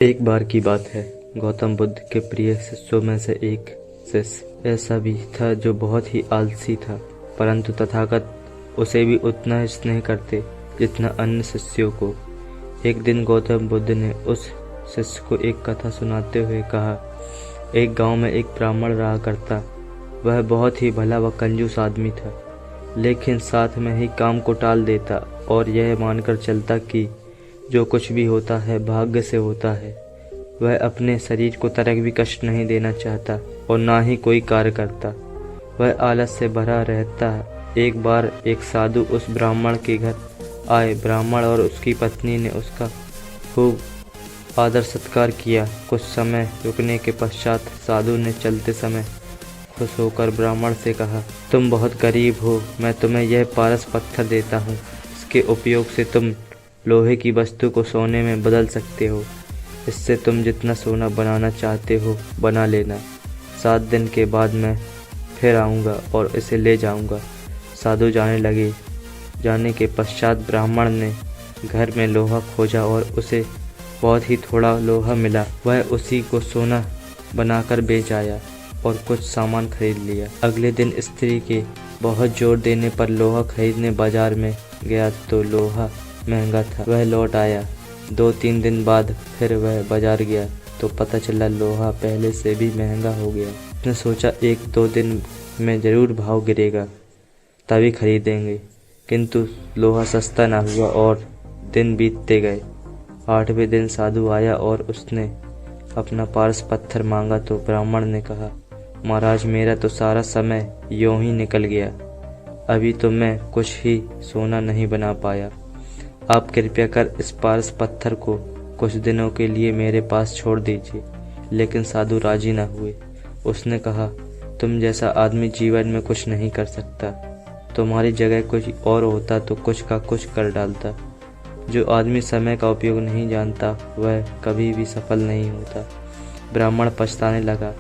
एक बार की बात है। गौतम बुद्ध के प्रिय शिष्यों में से एक शिष्य ऐसा भी था जो बहुत ही आलसी था, परंतु तथागत उसे भी उतना ही स्नेह करते जितना अन्य शिष्यों को। एक दिन गौतम बुद्ध ने उस शिष्य को एक कथा सुनाते हुए कहा, एक गांव में एक ब्राह्मण रहा करता। वह बहुत ही भला व कंजूस आदमी था, लेकिन साथ में ही काम को टाल देता और यह मानकर चलता कि जो कुछ भी होता है भाग्य से होता है। वह अपने शरीर को तरक भी कष्ट नहीं देना चाहता और ना ही कोई कार्य करता। वह आलस से भरा रहता। एक बार एक साधु उस ब्राह्मण के घर आए। ब्राह्मण और उसकी पत्नी ने उसका खूब आदर सत्कार किया। कुछ समय रुकने के पश्चात साधु ने चलते समय खुश होकर ब्राह्मण से कहा, तुम बहुत गरीब हो, मैं तुम्हें यह पारस पत्थर देता हूँ। इसके उपयोग से तुम लोहे की वस्तु को सोने में बदल सकते हो। इससे तुम जितना सोना बनाना चाहते हो बना लेना। 7 दिन के बाद मैं फिर आऊँगा और इसे ले जाऊँगा। साधु जाने लगे। जाने के पश्चात ब्राह्मण ने घर में लोहा खोजा और उसे बहुत ही थोड़ा लोहा मिला। वह उसी को सोना बनाकर बेच आया और कुछ सामान खरीद लिया। अगले दिन स्त्री के बहुत जोर देने पर लोहा खरीदने बाजार में गया तो लोहा महंगा था। वह लौट आया। 2-3 दिन बाद फिर वह बाजार गया तो पता चला लोहा पहले से भी महंगा हो गया। उसने सोचा 1-2 दिन में जरूर भाव गिरेगा, तभी खरीदेंगे, किंतु लोहा सस्ता ना हुआ और दिन बीतते गए। 8वें दिन साधु आया और उसने अपना पारस पत्थर मांगा तो ब्राह्मण ने कहा, महाराज मेरा तो सारा समय यूं ही निकल गया, अभी तो मैं कुछ ही सोना नहीं बना पाया। आप कृपया कर इस पारस पत्थर को कुछ दिनों के लिए मेरे पास छोड़ दीजिए। लेकिन साधु राजी न हुए। उसने कहा, तुम जैसा आदमी जीवन में कुछ नहीं कर सकता। तुम्हारी जगह कुछ और होता तो कुछ का कुछ कर डालता। जो आदमी समय का उपयोग नहीं जानता वह कभी भी सफल नहीं होता। ब्राह्मण पछताने लगा,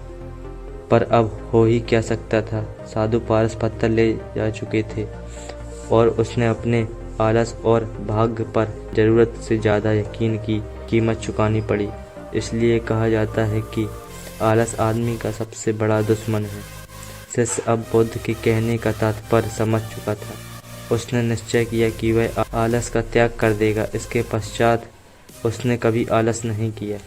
पर अब हो ही क्या सकता था। साधु पारस पत्थर ले जा चुके थे और उसने अपने आलस और भाग्य पर जरूरत से ज़्यादा यकीन की कीमत चुकानी पड़ी। इसलिए कहा जाता है कि आलस आदमी का सबसे बड़ा दुश्मन है। शिष्य अब बुद्ध के कहने का तात्पर्य समझ चुका था। उसने निश्चय किया कि वह आलस का त्याग कर देगा। इसके पश्चात उसने कभी आलस नहीं किया।